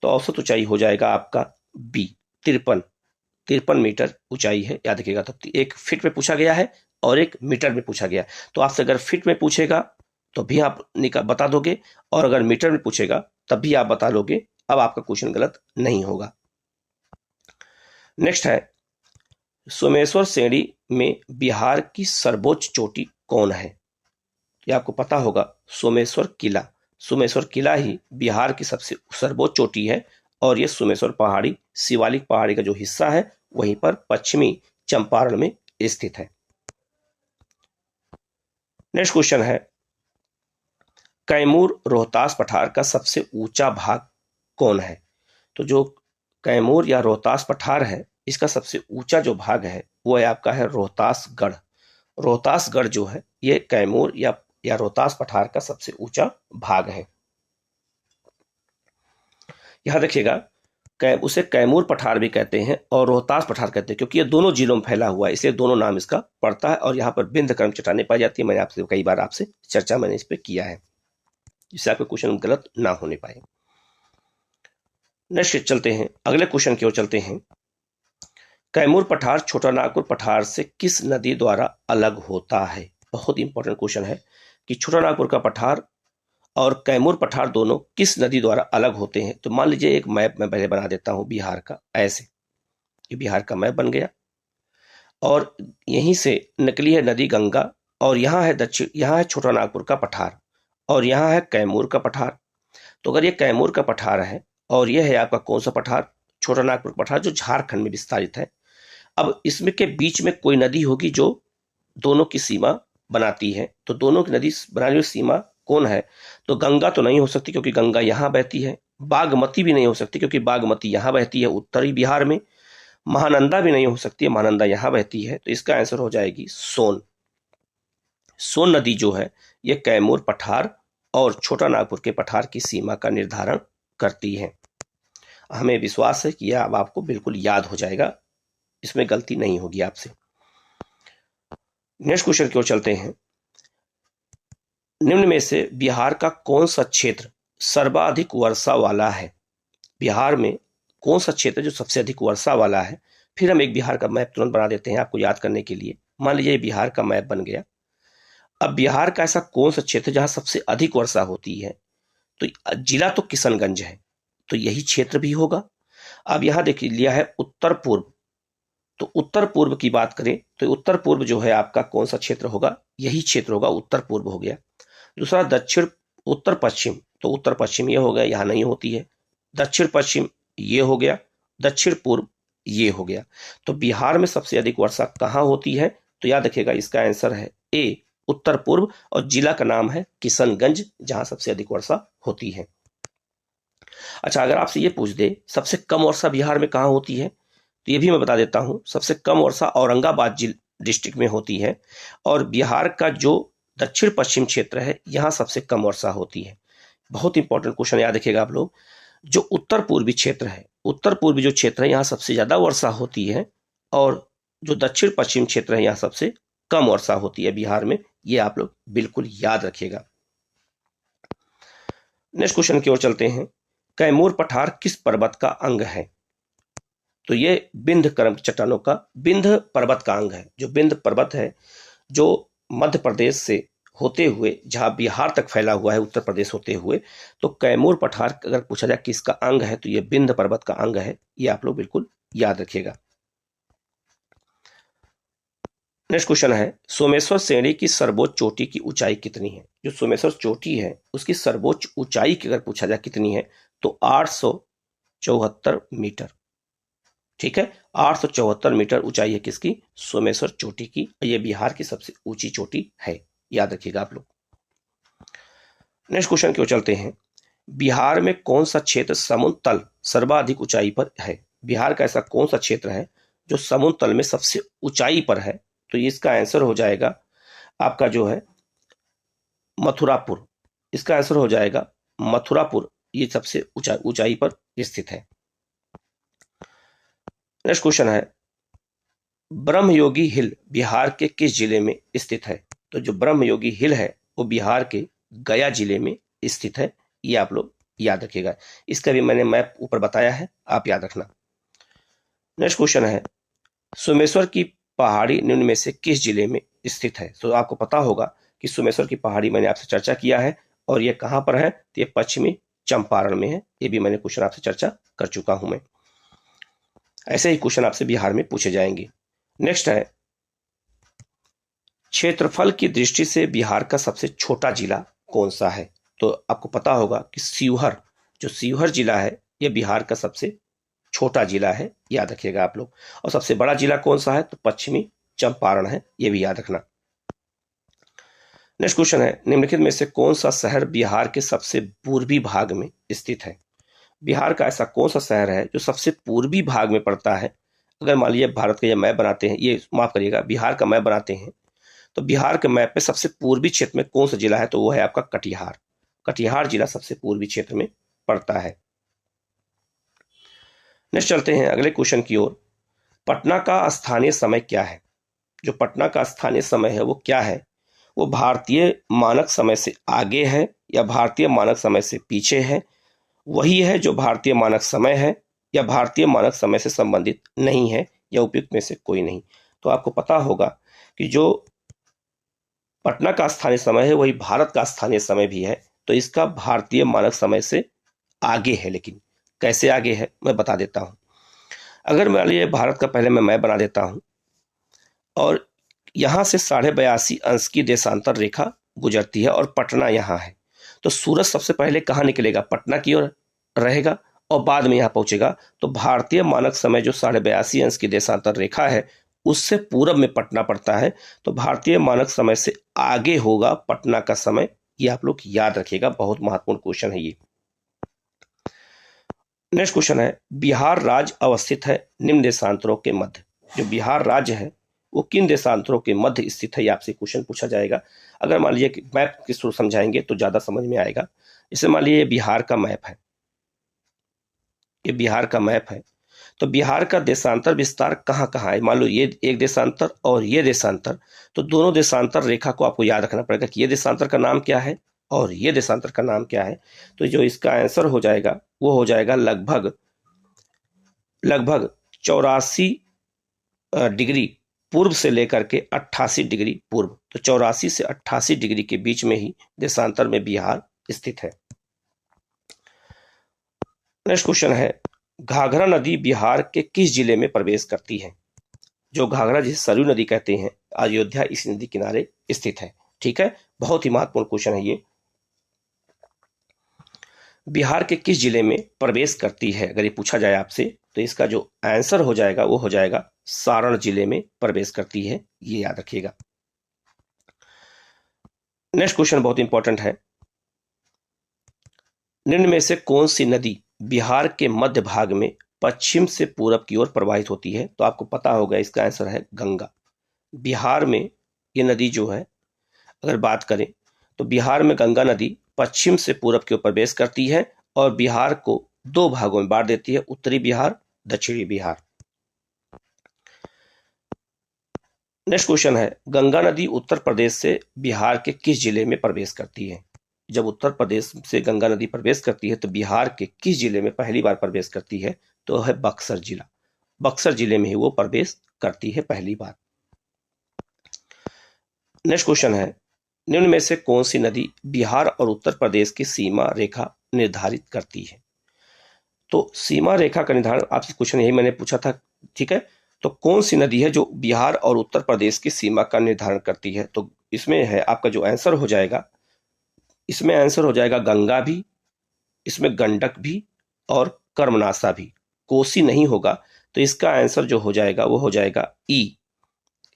Speaker 1: तो औसत ऊंचाई हो जाएगा आपका बी, 53 मीटर ऊंचाई है, याद रखिएगा। तो एक फीट में पूछा गया है और एक मीटर में पूछा गया। तो आपसे अगर फीट में पूछेगा तो भी आप बता दोगे, और अगर मीटर में पूछेगा तब भी आप बता लोगे। अब आपका क्वेश्चन गलत नहीं होगा। नेक्स्ट है, सोमेश्वर श्रेणी में बिहार की सर्वोच्च चोटी कौन है? ये आपको पता होगा, सोमेश्वर किला। सोमेश्वर किला ही बिहार की सबसे सर्वोच्च चोटी है और ये सोमेश्वर पहाड़ी, शिवालिक पहाड़ी का जो हिस्सा है वहीं पर पश्चिमी चंपारण में स्थित है। नेक्स्ट क्वेश्चन है, कैमूर रोहतास पठार का सबसे ऊंचा भाग कौन है? तो जो कैमूर या रोहतास पठार है इसका सबसे ऊंचा जो भाग है वो है आपका है रोहतासगढ़। रोहतासगढ़ जो है ये कैमूर या रोहतास पठार का सबसे ऊंचा भाग है। याद रखिएगा, उसे कैमूर पठार भी कहते हैं और रोहतास पठार कहते हैं, क्योंकि ये दोनों जिलों में फैला हुआ है, इसलिए दोनों नाम इसका पड़ता है। और यहाँ पर बिंद कर्म चट्टानें पाई जाती है। मैंने आपसे कई बार आपसे चर्चा मैंने इस पर किया है, जिससे आपके क्वेश्चन गलत ना होने पाए। नेक्स्ट चलते हैं, अगले क्वेश्चन की ओर चलते हैं। कैमूर पठार छोटा नागपुर पठार से किस नदी द्वारा अलग होता है? बहुत इंपॉर्टेंट क्वेश्चन है कि छोटा नागपुर का पठार और कैमूर पठार दोनों किस नदी द्वारा अलग होते हैं। तो मान लीजिए एक मैप मैं पहले बना देता हूं बिहार का, ऐसे ये बिहार का मैप बन गया और यहीं से निकली है नदी गंगा, और यहाँ है दक्षिण, यहाँ है छोटा नागपुर का पठार और यहाँ है कैमूर का पठार। तो अगर ये कैमूर का पठार है और यह है आपका कौन सा पठार? छोटा नागपुर पठार, जो झारखंड में विस्तारित है। अब इसमें के बीच में कोई नदी होगी जो दोनों की सीमा बनाती है। तो दोनों की नदी बनाने वाली सीमा कौन है? तो गंगा तो नहीं हो सकती क्योंकि गंगा यहां बहती है। बागमती भी नहीं हो सकती क्योंकि बागमती यहां बहती है उत्तरी बिहार में। महानंदा भी नहीं हो सकती है, महानंदा यहां बहती है। तो इसका आंसर हो जाएगी सोन। सोन नदी जो है ये कैमूर पठार और छोटा नागपुर के पठार की सीमा का निर्धारण करती है। हमें विश्वास है कि यह अब आपको बिल्कुल याद हो जाएगा, इसमें गलती नहीं होगी आपसे। नेक्स्ट क्वेश्चन की ओर चलते हैं। निम्न में से बिहार का कौन सा क्षेत्र सर्वाधिक वर्षा वाला है? बिहार में कौन सा क्षेत्र जो सबसे अधिक वर्षा वाला है? फिर हम एक बिहार का मैप तुरंत बना देते हैं आपको याद करने के लिए। मान लीजिए बिहार का मैप बन गया। अब बिहार का ऐसा कौन सा क्षेत्र जहां सबसे अधिक वर्षा होती है? तो जिला तो किशनगंज है, तो यही क्षेत्र भी होगा। अब यहां देखिए लिया है उत्तर पूर्व, तो उत्तर पूर्व की बात करें तो उत्तर पूर्व जो है आपका कौन सा क्षेत्र होगा? यही क्षेत्र होगा, उत्तर पूर्व हो गया। दूसरा दक्षिण उत्तर पश्चिम, तो उत्तर पश्चिम ये हो गया, यहां नहीं होती है। दक्षिण पश्चिम ये हो गया, दक्षिण पूर्व ये हो गया। तो बिहार में सबसे अधिक वर्षा कहां होती है? तो याद रखिएगा इसका आंसर है ए, उत्तर पूर्व, और जिला का नाम है किशनगंज, जहां सबसे अधिक वर्षा होती है। अच्छा, अगर आपसे ये पूछ दे सबसे कम वर्षा बिहार में कहां होती है, तो ये भी मैं बता देता हूं। सबसे कम वर्षा औरंगाबाद डिस्ट्रिक्ट में होती है, और बिहार का जो दक्षिण पश्चिम क्षेत्र है यहां सबसे कम वर्षा होती है। बहुत इंपॉर्टेंट क्वेश्चन याद रखिएगा आप लोग। जो उत्तर पूर्वी क्षेत्र है, उत्तर पूर्वी जो क्षेत्र है यहाँ सबसे ज्यादा वर्षा होती है, और जो दक्षिण पश्चिम क्षेत्र है यहाँ सबसे कम वर्षा होती है बिहार में, ये आप लोग बिल्कुल याद रखिएगा। नेक्स्ट क्वेश्चन की ओर चलते हैं। कैमूर पठार किस पर्वत का अंग है? तो ये विंध्य कर्म चट्टानों का विंध्य पर्वत का अंग है। जो विंध्य पर्वत है, जो मध्य प्रदेश से होते हुए जहां बिहार तक फैला हुआ है, उत्तर प्रदेश होते हुए, तो कैमूर पठार अगर पूछा जाए किसका अंग है तो ये विंध्य पर्वत का अंग है। ये आप लोग बिल्कुल याद रखिएगा। नेक्स्ट क्वेश्चन है, सोमेश्वर श्रेणी की सर्वोच्च चोटी की ऊंचाई कितनी है? जो सोमेश्वर चोटी है उसकी सर्वोच्च ऊंचाई की अगर पूछा जाए कितनी है तो 874 मीटर। ठीक है, 874 मीटर ऊंचाई है किसकी? सोमेश्वर चोटी की। ये बिहार की सबसे ऊंची चोटी है, याद रखिएगा आप लोग। नेक्स्ट क्वेश्चन की ओर चलते हैं। बिहार में कौन सा क्षेत्र समुद्र तल सर्वाधिक ऊंचाई पर है? बिहार का ऐसा कौन सा क्षेत्र है जो समुद्र तल में सबसे ऊंचाई पर है? तो इसका आंसर हो जाएगा आपका जो है मथुरापुर। इसका आंसर हो जाएगा मथुरापुर, ये सबसे ऊंचाई पर स्थित है। नेक्स्ट क्वेश्चन है, ब्रह्मयोगी हिल बिहार के किस जिले में स्थित है? तो जो ब्रह्मयोगी हिल है वो बिहार के गया जिले में स्थित है। ये आप लोग याद रखिएगा। इसका भी मैंने मैप ऊपर बताया है, आप याद रखना। नेक्स्ट क्वेश्चन है, सोमेश्वर की पहाड़ी निम्न में से किस जिले में स्थित है? तो आपको पता होगा कि सोमेश्वर की पहाड़ी मैंने आपसे चर्चा किया है, और ये कहां पर है? तो ये पश्चिमी चंपारण में है। ये भी मैंने क्वेश्चन आपसे चर्चा कर चुका हूं मैं। ऐसे ही क्वेश्चन आपसे बिहार में पूछे जाएंगे। नेक्स्ट है, क्षेत्रफल की दृष्टि से बिहार का सबसे छोटा जिला कौन सा है? तो आपको पता होगा कि शिवहर, जो शिवहर जिला है यह बिहार का सबसे छोटा जिला है, याद रखिएगा आप लोग। और सबसे बड़ा जिला कौन सा है? तो पश्चिमी चंपारण है, यह भी याद रखना। नेक्स्ट क्वेश्चन है, निम्नलिखित में से कौन सा शहर बिहार के सबसे पूर्वी भाग में स्थित है? बिहार का ऐसा कौन सा शहर है जो सबसे पूर्वी भाग में पड़ता है? अगर मान लीजिए भारत का ये मैप बनाते हैं, ये माफ करिएगा बिहार का मैप बनाते हैं, तो बिहार के मैप में सबसे पूर्वी क्षेत्र में कौन सा जिला है? तो वो है आपका कटिहार। कटिहार जिला सबसे पूर्वी क्षेत्र में पड़ता है। नेक्स्ट चलते हैं अगले क्वेश्चन की ओर। पटना का स्थानीय समय क्या है? जो पटना का स्थानीय समय है वो क्या है? वो भारतीय मानक समय से आगे है या भारतीय मानक समय से पीछे है? वही है जो भारतीय मानक समय है या भारतीय मानक समय से संबंधित नहीं है, या उपयुक्त में से कोई नहीं? तो आपको पता होगा कि जो पटना का स्थानीय समय है वही भारत का स्थानीय समय भी है, तो इसका भारतीय मानक समय से आगे है। लेकिन कैसे आगे है मैं बता देता हूं। अगर मान लीजिए भारत का पहले मैं मैप बना देता हूं, और यहां से 82.5 अंश की देशांतर रेखा गुजरती है और पटना यहां है, तो सूरज सबसे पहले कहां निकलेगा? पटना की ओर रहेगा और बाद में यहां पहुंचेगा। तो भारतीय मानक समय जो 82.5 अंश की देशांतर रेखा है उससे पूरब में पटना पड़ता है, तो भारतीय मानक समय से आगे होगा पटना का समय। ये आप लोग याद रखिएगा, बहुत महत्वपूर्ण क्वेश्चन है ये। नेक्स्ट क्वेश्चन है, बिहार राज्य अवस्थित है निम्न देशांतरों के मध्य। जो बिहार राज्य है वो किन देशांतरों के मध्य स्थित है, ये आपसे क्वेश्चन पूछा जाएगा। अगर मान लीजिए मैप के थ्रू समझाएंगे तो ज्यादा समझ में आएगा। जैसे मान लीजिए बिहार का मैप है, ये बिहार का मैप है, तो बिहार का देशांतर विस्तार कहाँ कहाँ है? मान लो ये एक देशांतर और ये देशांतर, तो दोनों देशांतर रेखा को आपको याद रखना पड़ेगा कि ये देशांतर का नाम क्या है और ये देशांतर का नाम क्या है। तो जो इसका आंसर हो जाएगा वो हो जाएगा लगभग 84 डिग्री पूर्व से लेकर के 88 डिग्री पूर्व। तो 84 से 88 डिग्री के बीच में ही देशांतर में बिहार स्थित है। नेक्स्ट क्वेश्चन है, घाघरा नदी बिहार के किस जिले में प्रवेश करती है? जो घाघरा जिसे सरयू नदी कहते हैं, अयोध्या इस नदी किनारे स्थित है। ठीक है, बहुत ही महत्वपूर्ण क्वेश्चन है ये। बिहार के किस जिले में प्रवेश करती है अगर ये पूछा जाए आपसे, तो इसका जो आंसर हो जाएगा वो हो जाएगा सारण जिले में प्रवेश करती है, ये याद रखिएगा। नेक्स्ट क्वेश्चन बहुत इंपॉर्टेंट है, निम्न में से कौन सी नदी बिहार के मध्य भाग में पश्चिम से पूरब की ओर प्रवाहित होती है? तो आपको पता होगा इसका आंसर है गंगा। बिहार में ये नदी जो है अगर बात करें तो बिहार में गंगा नदी पश्चिम से पूरब की ओर प्रवेश करती है और बिहार को दो भागों में बांट देती है, उत्तरी बिहार, दक्षिणी बिहार। नेक्स्ट क्वेश्चन है, गंगा नदी उत्तर प्रदेश से बिहार के किस जिले में प्रवेश करती है? जब उत्तर प्रदेश से गंगा नदी प्रवेश करती है तो बिहार के किस जिले में पहली बार प्रवेश करती है? तो है बक्सर जिला। बक्सर जिले में ही वो प्रवेश करती है पहली बार। नेक्स्ट क्वेश्चन है, निम्न में से कौन सी नदी बिहार और उत्तर प्रदेश की सीमा रेखा निर्धारित करती है? तो सीमा रेखा का निर्धारण आपसे क्वेश्चन यही मैंने पूछा था, ठीक है। तो कौन सी नदी है जो बिहार और उत्तर प्रदेश की सीमा का निर्धारण करती है? तो इसमें है आपका जो आंसर हो जाएगा, इसमें आंसर हो जाएगा गंगा भी, इसमें गंडक भी और कर्मनासा भी। कोसी नहीं होगा, तो इसका आंसर जो हो जाएगा वो हो जाएगा ई,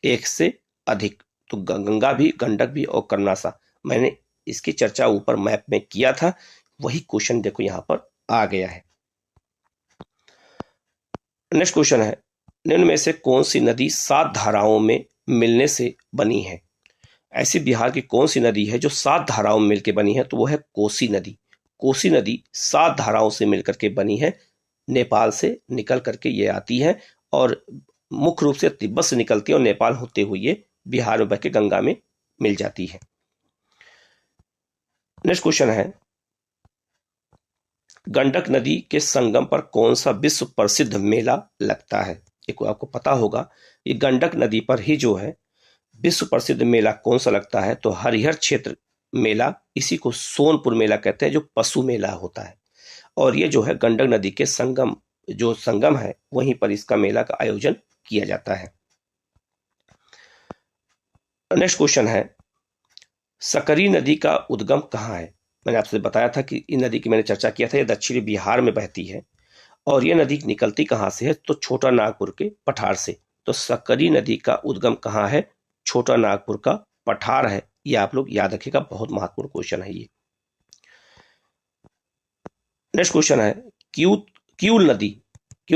Speaker 1: एक से अधिक। तो गंगा भी, गंडक भी और कर्मनासा, मैंने इसकी चर्चा ऊपर मैप में किया था, वही क्वेश्चन देखो यहां पर आ गया है। नेक्स्ट क्वेश्चन है, निम्न में से कौन सी नदी 7 धाराओं में मिलने से बनी है? ऐसी बिहार की कौन सी नदी है जो 7 धाराओं में मिलकर बनी है? तो वो है कोसी नदी। कोसी नदी 7 धाराओं से मिलकर के बनी है, नेपाल से निकल करके ये आती है और मुख्य रूप से तिब्बत से निकलती है और नेपाल होते हुए ये बिहार में बह के गंगा में मिल जाती है। नेक्स्ट क्वेश्चन है, गंडक नदी के संगम पर कौन सा विश्व प्रसिद्ध मेला लगता है? एक आपको पता होगा, ये गंडक नदी पर ही जो है विश्व प्रसिद्ध मेला कौन सा लगता है? तो हरिहर क्षेत्र मेला, इसी को सोनपुर मेला कहते हैं, जो पशु मेला होता है। और ये जो है गंडक नदी के संगम, जो संगम है वहीं पर इसका मेला का आयोजन किया जाता है। नेक्स्ट क्वेश्चन है, सकरी नदी का उद्गम कहाँ है? मैंने आपसे बताया था कि इन नदी की मैंने चर्चा किया था, ये दक्षिणी बिहार में बहती है और ये नदी निकलती कहाँ से है? तो छोटा नागपुर के पठार से। तो सकरी नदी का उद्गम कहाँ है? छोटा नागपुर का पठार है। ये आप लोग याद रखिएगा, बहुत महत्वपूर्ण क्वेश्चन है ये। नेक्स्ट क्वेश्चन है, क्यूल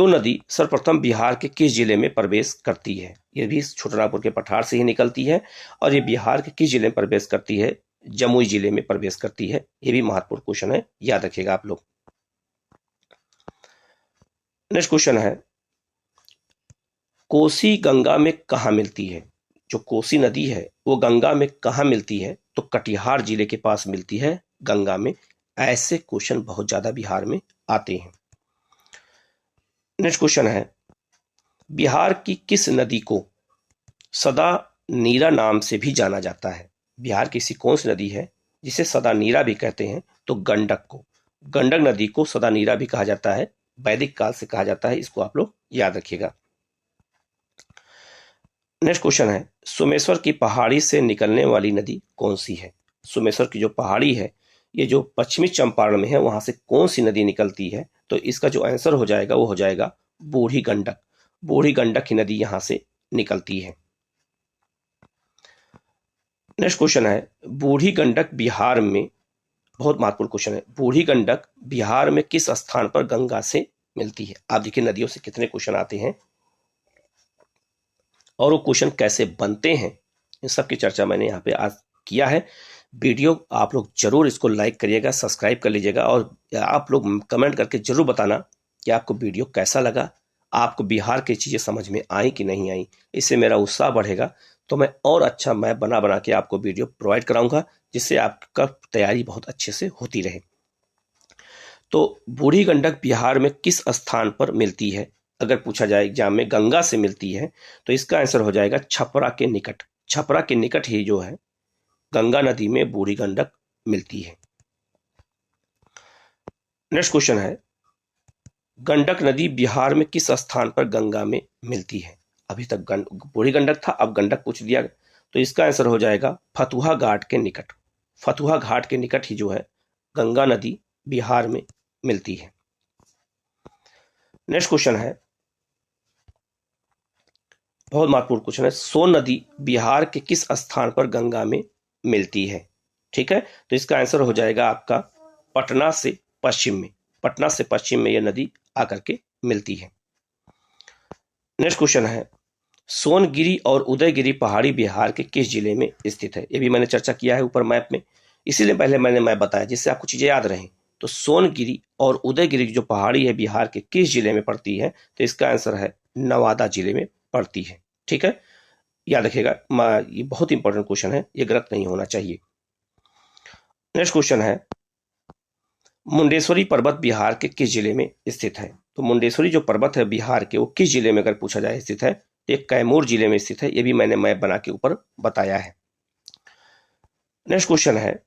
Speaker 1: नदी सर्वप्रथम बिहार के किस जिले में प्रवेश करती है? ये भी छोटा नागपुर के पठार से ही निकलती है और ये बिहार के किस जिले में प्रवेश करती है? जमुई जिले में प्रवेश करती है। ये भी महत्वपूर्ण क्वेश्चन है, याद रखिएगा आप लोग। नेक्स्ट क्वेश्चन है, कोसी गंगा में कहाँ मिलती है? जो कोसी नदी है वो गंगा में कहाँ मिलती है? तो कटिहार जिले के पास मिलती है गंगा में। ऐसे क्वेश्चन बहुत ज्यादा बिहार में आते हैं। नेक्स्ट क्वेश्चन है, बिहार की किस नदी को सदा नीरा नाम से भी जाना जाता है? बिहार की ऐसी कौन सी नदी है जिसे सदा नीरा भी कहते हैं? तो गंडक को। गंडक नदी को सदा नीरा भी कहा जाता है, वैदिक काल से कहा जाता है, इसको आप लोग याद रखिएगा। नेक्स्ट क्वेश्चन है, सोमेश्वर की पहाड़ी से निकलने वाली नदी कौन सी है? सोमेश्वर की जो पहाड़ी है, ये जो पश्चिमी चंपारण में है, वहां से कौन सी नदी निकलती है? तो इसका जो आंसर हो जाएगा वो हो जाएगा बूढ़ी गंडक। बूढ़ी गंडक की नदी यहां से निकलती है। नेक्स्ट क्वेश्चन है, बूढ़ी गंडक बिहार में, बहुत महत्वपूर्ण क्वेश्चन है, बूढ़ी गंडक बिहार में किस स्थान पर गंगा से मिलती है? आप देखिए नदियों से कितने क्वेश्चन आते हैं और वो क्वेश्चन कैसे बनते हैं, इन सब की चर्चा मैंने यहाँ पे आज किया है। वीडियो आप लोग जरूर इसको लाइक करिएगा, सब्सक्राइब कर लीजिएगा और आप लोग कमेंट करके जरूर बताना कि आपको वीडियो कैसा लगा, आपको बिहार की चीज़ें समझ में आई कि नहीं आई। इससे मेरा उत्साह बढ़ेगा, तो मैं और अच्छा मैप बना के आपको वीडियो प्रोवाइड कराऊंगा, जिससे आपका तैयारी बहुत अच्छे से होती रहे। तो बूढ़ी गंडक बिहार में किस स्थान पर मिलती है? अगर पूछा जाए एग्जाम में गंगा से मिलती है तो इसका आंसर हो जाएगा छपरा के निकट। छपरा के निकट ही जो है गंगा नदी में बूढ़ी गंडक मिलती है। नेक्स्ट क्वेश्चन है, गंडक नदी बिहार में किस स्थान पर गंगा में मिलती है? अभी तक बूढ़ी गंडक था, अब गंडक पूछ दिया, तो इसका आंसर हो जाएगा फतुहा घाट के निकट। फतुहा घाट के निकट ही जो है गंगा नदी बिहार में मिलती है। नेक्स्ट क्वेश्चन है, बहुत महत्वपूर्ण क्वेश्चन है, सोन नदी बिहार के किस स्थान पर गंगा में मिलती है? ठीक है, तो इसका आंसर हो जाएगा आपका पटना से पश्चिम में। पटना से पश्चिम में यह नदी आकर के मिलती है। नेक्स्ट क्वेश्चन है, सोनगिरी और उदयगिरी पहाड़ी बिहार के किस जिले में स्थित है? ये भी मैंने चर्चा किया है ऊपर मैप में, इसीलिए पहले मैंने मैप बताया जिससे आपको चीजें याद रहें। तो सोनगिरी और उदयगिरी जो पहाड़ी है बिहार के किस जिले में पड़ती है? तो इसका आंसर है नवादा जिले में पड़ती है। ठीक है, याद रखिएगा, ये बहुत इंपॉर्टेंट क्वेश्चन है, ये गलत नहीं होना चाहिए। नेक्स्ट क्वेश्चन है, मुंडेश्वरी पर्वत बिहार के किस जिले में स्थित है? तो मुंडेश्वरी जो पर्वत है बिहार के, वो किस जिले में अगर पूछा जाए स्थित है, तो ये कैमूर जिले में स्थित है। ये भी मैंने मैप बना के ऊपर बताया है। नेक्स्ट क्वेश्चन है,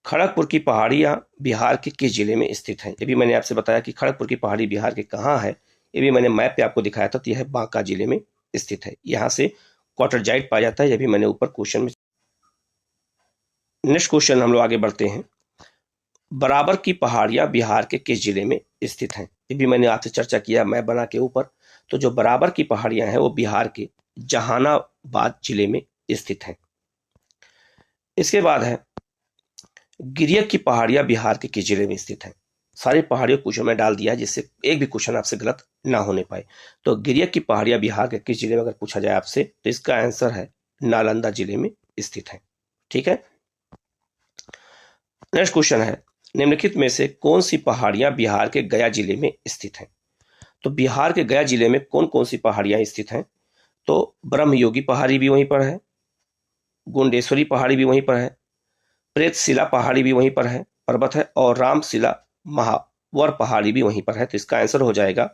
Speaker 1: खड़गपुर की पहाड़ियां बिहार के किस जिले में स्थित हैं? ये भी मैंने आपसे बताया कि खड़गपुर की पहाड़ी बिहार के कहाँ है, ये भी मैंने मैप पे आपको दिखाया था। तो यह है बांका जिले में स्थित है, यहाँ से क्वार्टरजाइट पाया जाता है। यह भी मैंने ऊपर क्वेश्चन में। नेक्स्ट क्वेश्चन हम लोग आगे बढ़ते हैं, बराबर की पहाड़ियां बिहार के किस जिले में स्थित हैं? ये भी मैंने आपसे चर्चा किया मैप बना के ऊपर। तो जो बराबर की पहाड़ियां हैं वो बिहार के जहानाबाद जिले में स्थित हैं। इसके बाद है, गिरियक की पहाड़ियां बिहार के किस जिले में स्थित हैं? सारी पहाड़ियों को क्वेश्चन में डाल दिया जिससे एक भी क्वेश्चन आपसे गलत ना होने पाए। तो गिरियक की पहाड़ियां बिहार के किस जिले में अगर पूछा जाए आपसे, तो इसका आंसर है नालंदा जिले में स्थित है। ठीक है। नेक्स्ट क्वेश्चन है, निम्नलिखित में से कौन सी पहाड़ियां बिहार के गया जिले में स्थित हैं? तो बिहार के गया जिले में कौन कौन सी पहाड़ियां स्थित हैं? तो ब्रह्मयोगी पहाड़ी भी वहीं पर है, गुंडेश्वरी पहाड़ी भी वहीं पर है, प्रेतशिला पहाड़ी भी वहीं पर है, पर्वत है, और रामशिला महावर पहाड़ी भी वहीं पर है। तो इसका आंसर हो जाएगा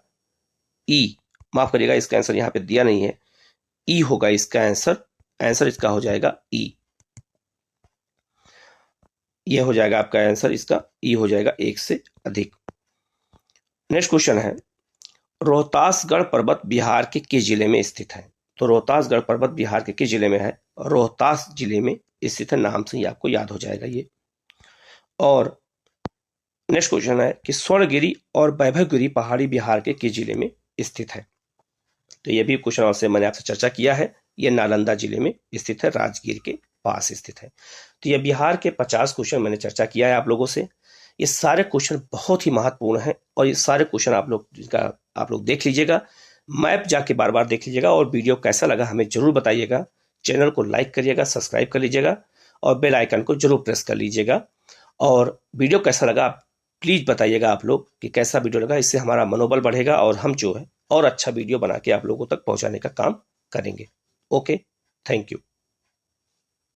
Speaker 1: ई। माफ करिएगा, इसका आंसर यहाँ पे दिया नहीं है, ई होगा इसका आंसर। आंसर इसका हो जाएगा ई। यह हो जाएगा आपका आंसर, इसका ई हो जाएगा, एक से अधिक। नेक्स्ट क्वेश्चन है, रोहतासगढ़ पर्वत बिहार के किस जिले में स्थित है? तो रोहतासगढ़ पर्वत बिहार के किस जिले में है? रोहतास जिले में स्थित है। नाम से ही आपको याद हो जाएगा ये। और नेक्स्ट क्वेश्चन है कि स्वर्णगिरी और वैभवगिरी पहाड़ी बिहार के किस जिले में स्थित है? तो ये भी क्वेश्चन से मैंने आपसे चर्चा किया है, ये नालंदा जिले में स्थित है, राजगीर के पास स्थित है। तो ये बिहार के 50 क्वेश्चन मैंने चर्चा किया है आप लोगों से। ये सारे क्वेश्चन बहुत ही महत्वपूर्ण हैं और ये सारे क्वेश्चन आप लोग देख लीजिएगा, मैप जाके बार बार देख लीजिएगा। और वीडियो कैसा लगा हमें जरूर बताइएगा। चैनल को लाइक करिएगा, सब्सक्राइब कर लीजिएगा और बेल आइकन को जरूर प्रेस कर लीजिएगा। और वीडियो कैसा लगा आप प्लीज बताइएगा आप लोग कि कैसा वीडियो लगा। इससे हमारा मनोबल बढ़ेगा और हम जो है और अच्छा वीडियो बना के आप लोगों तक पहुंचाने का काम करेंगे। Okay, thank you.